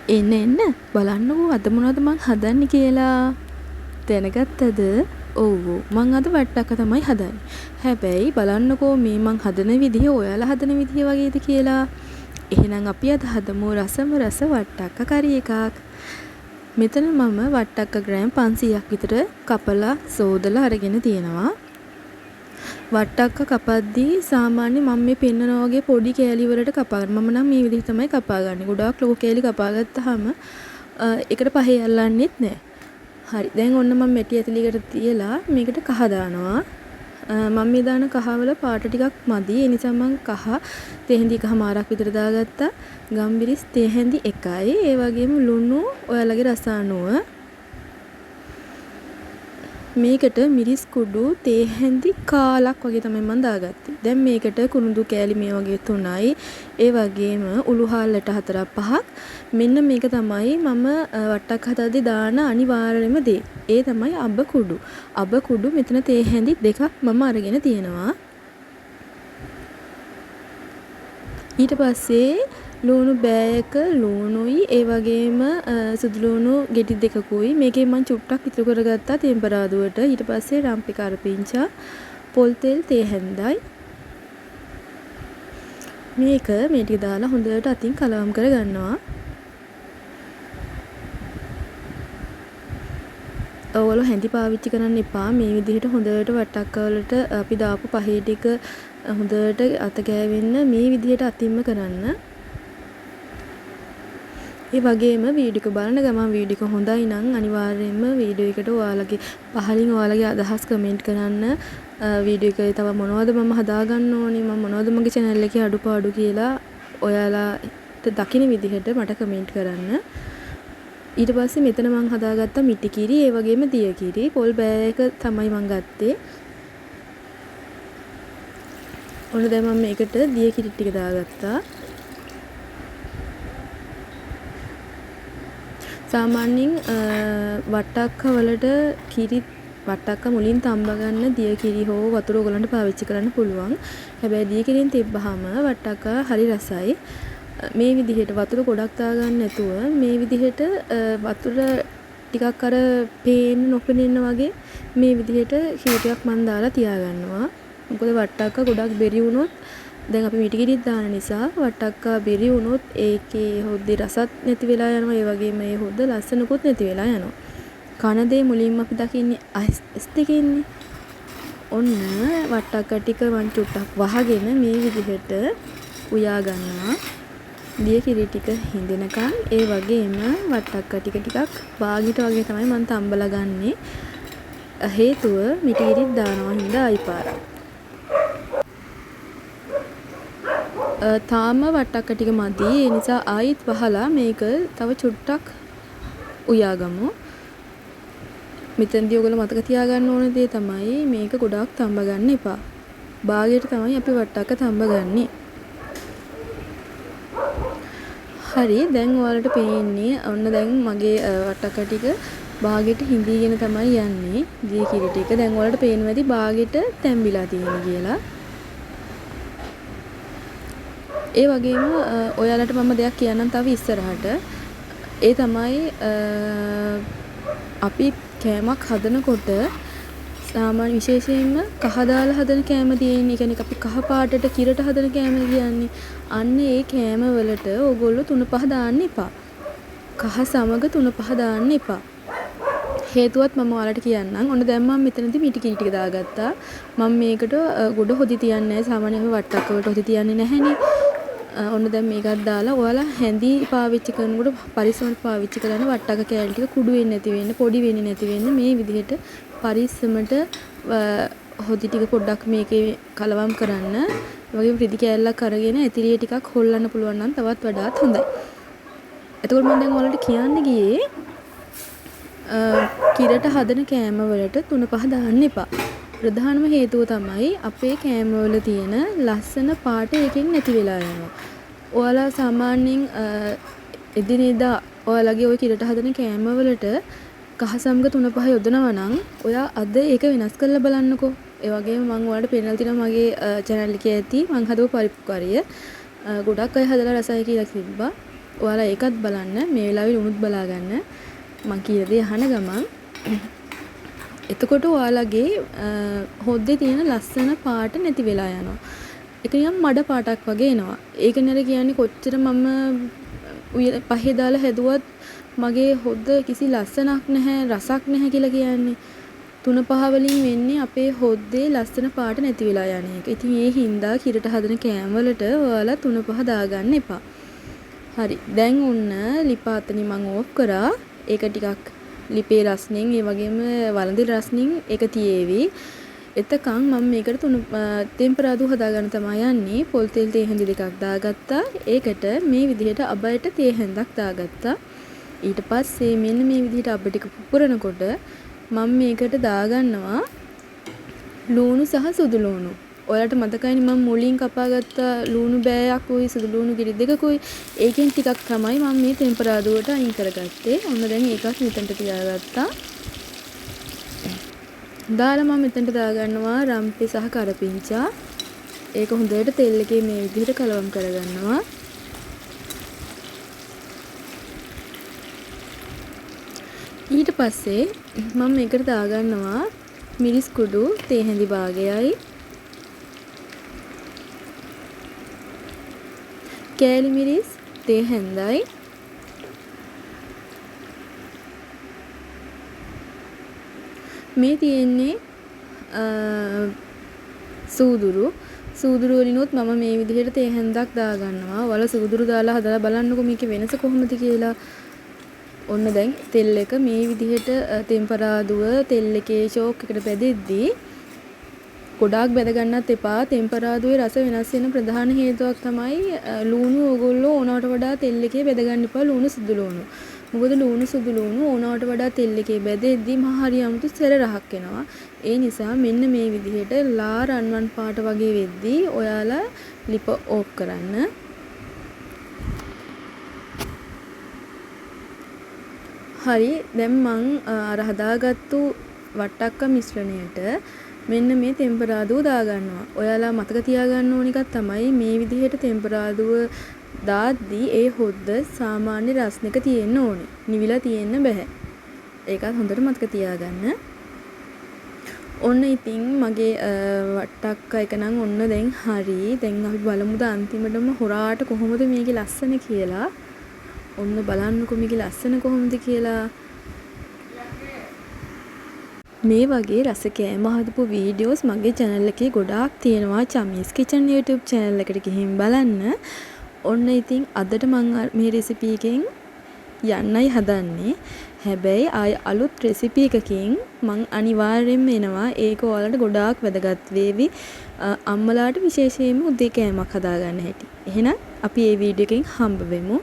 එන්න එන්න බලන්නකෝ අද මොනවද මං හදන්නේ කියලා. දැනගත්තද? ඔව් මං අද වට්ටක්ක තමයි හදන්නේ. හැබැයි බලන්නකෝ මේ මං හදන විදිහ ඔයාලා හදන විදිහ වගේද කියලා. එහෙනම් අපි අද හදමු රසම රස වට්ටක්ක කරි එකක්. මෙතන මම වට්ටක්ක ග්‍රෑම් 500ක් විතර කපලා සෝදලා අරගෙන තියෙනවා. වට්ටක්ක කපද්දී සාමාන්‍ය මම මේ පෙන්නනා වගේ පොඩි කෑලි වලට කපා ගන්න. මම නම් මේ විදිහට තමයි කපා ගන්නේ. ගොඩාක් ලොකු කෑලි කපා ගත්තාම එකට පහේ අල්ලන්නෙත් නැහැ. හරි. දැන් ඔන්න මම මැටි ඇතුලේකට තියලා මේකට කහ දානවා. මම මේ දාන කහවල පාට ටිකක් මදි. ඒ නිසා මම කහ තෙහෙඳි එකමාරක් විතර දාගත්තා. ගම්බිරිස් තෙහෙඳි එකයි. ඒ වගේම ලුණු ඔයාලගේ රස අනුව. මේකට මිරිස් කුඩු තේහැඳි කාලක් වගේ තමයි මම දාගත්තේ. දැන් මේකට කුණුදු කෑලි මේ වගේ 3යි. ඒ වගේම උළු හාල්ලට 4-5ක්. මෙන්න මේක තමයි මම වට්ටක් හදද්දී දාන අනිවාර්යම දේ. ඒ තමයි අබ කුඩු. අබ කුඩු මෙතන තේහැඳි 2ක් මම අරගෙන තියෙනවා. ඊට පස්සේ ලුණු බෑයක ලුණුයි ඒ වගේම සුදු ලුණු ගෙඩි දෙකකුයි මේකෙන් මම චුට්ටක් ඉතුරු කරගත්තා තෙම්පරාදුවට. ඊට පස්සේ රම්පි කරපිංචා පොල් තෙල් තේහැඳයි. මේක මේ ටික දාලා හොඳට අතින් කලවම් කරගන්නවා. ඔයගොල්ලෝ හැඳි පාවිච්චි කරන්න එපා. මේ විදිහට හොඳට වට්ටක්ක වලට අපි දාපු පහේ ටික හොඳට අත ගෑවෙන්න මේ විදිහට අතින්ම කරන්න. ඒ වගේම වීඩියෝ එක බලන ගමන් වීඩියෝ එක හොඳයි නම් අනිවාර්යයෙන්ම වීඩියෝ එකට ඔයාලගේ පහලින් ඔයාලගේ අදහස් කමෙන්ට් කරන්න. වීඩියෝ එකේ තව මොනවද මම හදාගන්න ඕනේ, මම මොනවද මගේ channel එකේ අඩුපාඩු කියලා ඔයාලාට දකින්න විදිහට මට කමෙන්ට් කරන්න. ඊට පස්සේ මෙතන මම හදාගත්ත මිටි කිරි, ඒ වගේම දිය කිරි, පොල් බෑයක තමයි මම ගත්තේ. ඔන්න දැන් මම මේකට දිය කිරි ටික දාගත්තා. සාමාන්‍යයෙන් වට්ටක්ක වලට කිරි වට්ටක්ක මුලින් තම්බ ගන්න දිය කිරි හෝ වතුර ඔයගලන්ට පාවිච්චි කරන්න පුළුවන්. හැබැයි දිය කිරියෙන් තිබ්බහම වට්ටක්ක හරි රසයි. මේ විදිහට වතුර ගොඩක් දාගන්න නැතුව මේ විදිහට වතුර ටිකක් අර පේන්න නොපෙනෙන්න වගේ මේ විදිහට කිරි ටිකක් මන් දාලා තියාගන්නවා. මොකද වට්ටක්ක ගොඩක් බෙරි වුණොත් දැන් අපි මිටි කිරිත් දාන නිසා වට්ටක්ක බෙරි වුණොත් ඒකේ හොද්දේ රසත් නැති වෙලා යනවා. ඒ වගේම ඒ හොද්ද ලස්සනකුත් නැති වෙලා යනවා. කන දේ මුලින්ම අපි දකින්නේ ඇස් දෙකෙන්නේ. ඔන්න වට්ටක්ක ටික වන් චුට්ටක් වහගෙන මේ විදිහට උයා ගන්නවා. දිය කිරි ටික හිඳෙනකන් ඒ වගේම වට්ටක්ක ටික ටිකක් වාගිට වගේ තමයි මම තම්බලා ගන්නෙ. හේතුව මිටි කිරිත් දානවා හින්දා අයිපාරක්. තාම වට්ටක්ක ටික මදි. ඒ නිසා ආයිත් වහලා මේක තව චුට්ටක් උයාගමු. මෙතනදී ඔයගොල්ලෝ මතක තියාගන්න ඕන දේ තමයි මේක ගොඩාක් තම්බ ගන්න එපා. භාගයට තමයි අපි වට්ටක්ක තම්බ ගන්නෙ. හරි දැන් ඔයාලට පේන්නේ ඔන්න දැන් මගේ වට්ටක්ක ටික භාගයට හිඳීගෙන තමයි යන්නේ. දී කිරි ටික දැන් ඔයාලට පේනවා ඇති භාගයට තැම්බිලා තියෙනවා කියලා. ඒ වගේම ඔයාලට මම දෙයක් කියන්නම් තව ඉස්සරහට. ඒ තමයි අපි කෑමක් හදනකොට සාමාන්‍ය විශේෂයෙන්ම කහ දාලා හදන කෑම තියෙන්නේ. ඒ කියන්නේ අපි කහ පාටට කිරට හදන කෑම කියන්නේ. අන්න ඒ කෑම වලට ඕගොල්ලෝ 3-5 දාන්න එපා. කහ සමග 3-5 දාන්න එපා. හේතුවත් මම ඔයාලට කියන්නම්. ඔන්න දැන් මම මෙතනදී මිටි කිරි ටික දාගත්තා. මම මේකට ගොඩ හොදි තියන්නේ නැහැ. සාමාන්‍යයෙන් වට්ටක්ක වලට හොදි තියන්නේ නැහැනේ. ඔන්න දැන් මේකත් දාලා ඔයාලා හැඳි පාවිච්චි කරනකොට පරිස්සමට පාවිච්චි කරන්න. වට්ටක්ක කෑලි ටික කුඩු වෙන්නේ නැති වෙන්න, පොඩි වෙන්නේ නැති වෙන්න මේ විදිහට පරිස්සමට හොදි ටික පොඩ්ඩක් මේකේ කලවම් කරන්න. ඒ වගේම රිදි කෑල්ලක් අරගෙන ඇතිරිය ටිකක් හොල්ලන්න පුළුවන් නම් තවත් වඩාත් හොඳයි. එතකොට මම දැන් ඔයාලට කියන්න ගියේ කිරට හදන කෑම වලට 3-5 දාන්න එපා. ප්‍රධානම හේතුව තමයි අපේ කෑම වල තියෙන ලස්සන පාට එකෙන් නැති වෙලා යනවා. ඔයාලා සාමාන්‍යයෙන් එදිනෙදා ඔයාලගේ ওই කිරට හදන කෑම වලට කහ සමග 3-5 යොදනවා නම් ඔයා අද ඒක වෙනස් කරලා බලන්නකෝ. ඒ වගේම මම ඔයාලට පෙන්නලා තියෙනවා මගේ channel එකේ ඇති මම හදපු පරිප්පු කරිය. ගොඩක් අය හදලා රසයි කියලා තිබ්බා. ඔයාලා ඒකත් බලන්න. මේ වෙලාවේ ලුණුත් බලා ගන්න. මං කියන දේ අහන ගමන් එතකොට ඔයාලගේ හොද්දේ තියෙන ලස්සන පාට නැති වෙලා යනවා. ඒක නිකන් මඩ පාටක් වගේ එනවා. ඒක නේද කියන්නේ කොච්චර මම පහේ දාලා හැදුවත් මගේ හොද්ද කිසි ලස්සනක් නැහැ, රසක් නැහැ කියලා කියන්නේ. 3-5 වලින් වෙන්නේ අපේ හොද්දේ ලස්සන පාට නැති වෙලා යන එක. ඉතින් ඒ හින්දා කිරට හදන කෑම වලට ඔයාලා 3-5 දාගන්න එපා. හරි. දැන් ඔන්න ලිපාතනි මම ඕෆ් කරා. ඒක ටිකක් ලිපේ රස්නෙන් ඒ වගේම වළඳි රස්නෙන් ඒක තියේවි. එතකන් මම මේකට තෙම්පරාදු හදාගන්න තමයි යන්නේ. පොල් තෙල් තේ හැඳි දෙකක් දාගත්තා. ඒකට මේ විදිහට අබයට තේ හැඳක් දාගත්තා. ඊට පස්සේ මෙන්න මේ විදිහට අබ ටික පුපුරනකොට මම මේකට දාගන්නවා ලූණු සහ සුදු ලූණු. ඔයාලට මතකයිනේ මම මුලින් කපාගත්ත ලූණු බෑයක් උයි සුදු ලූණු කිරි දෙකකුයි. ඒකෙන් ටිකක් තමයි මම මේ තෙම්පරාදුවට අයින් කරගත්තේ. ඔන්න දැන් ඒකත් මෙතනට තියාගත්තා. දාලා මම මෙතනට දාගන්නවා රම්පේ සහ කරපිංචා. ඒක හොඳට තෙල් එකේ මේ විදිහට කලවම් කරගන්නවා. ඊට පස්සේ මම මේකට දාගන්නවා මිරිස් කුඩු තේ හැඳි භාගයයි. කෑලි මිරිස් තේ හැඳයි. මේ තියෙන්නේ සූදුරු වලිනුත් මම මේ විදිහට තේ හැඳක් දාගන්නවා. ඔයාලා සූදුරු දාලා හදලා බලන්නකෝ මේකේ වෙනස කොහොමද කියලා. ඔන්න දැන් තෙල් එක මේ විදිහට තෙම්පරාදුව තෙල් එකේ ෂෝක් එකට බැදෙද්දී ගොඩාක් බැද ගන්නත් එපා. තෙම්පරාදුවේ රස වෙනස් වෙන ප්‍රධාන හේතුවක් තමයි ලූණු ඕගොල්ලෝ ඕනවට වඩා තෙල් එකේ බැද ගන්න එපා ලූණු සුදු ලූණු. මොකද ලූණු සුදු ලූණු ඕනවට වඩා තෙල් එකේ බැදෙද්දී මහ හරි අමුතු සැර රහක් එනවා. ඒ නිසා මෙන්න මේ විදිහට ලා රන්වන් පාට වගේ වෙද්දී ඔයාලා ලිප ඕෆ් කරන්න. හරි දැන් මං අර හදාගත්තු වට්ටක්ක මිශ්‍රණයට මෙන්න මේ තෙම්පරාදුව දාගන්නවා. ඔයාලා මතක තියාගන්න ඕන එකක් තමයි මේ විදිහට තෙම්පරාදුව දාද්දී ඒ හොද්ද සාමාන්‍ය රස්නෙක තියෙන්න ඕනේ. නිවිලා තියෙන්න බෑ. ඒකත් හොඳට මතක තියාගන්න. ඔන්න ඉතින් මගේ වට්ටක්ක එක නම් ඔන්න දැන් හරි. දැන් අපි බලමුද අන්තිමටම හොරාට කොහොමද මේකේ ලස්සන කියලා. ඔන්න බලන්නකො මේකේ ලස්සන කොහොමද කියලා. මේ වගේ රස කෑම හදපු වීඩියෝස් මගේ channel එකේ ගොඩාක් තියෙනවා. චම්මීස් කිචන් YouTube channel එකට ගිහින් බලන්න. ඔන්න ඉතින් අදට මම මේ රෙසිපි එකෙන් යන්නයි හදන්නේ. හැබැයි ආය අලුත් රෙසිපි එකකින් මම අනිවාර්යෙන්ම එනවා. ඒක ඔයාලට ගොඩාක් වැදගත් වේවි. අම්මලාට විශේෂයෙන්ම උදේ කෑමක් හදාගන්න හැටි. එහෙනම් අපි මේ වීඩියෝ එකෙන් හම්බ වෙමු.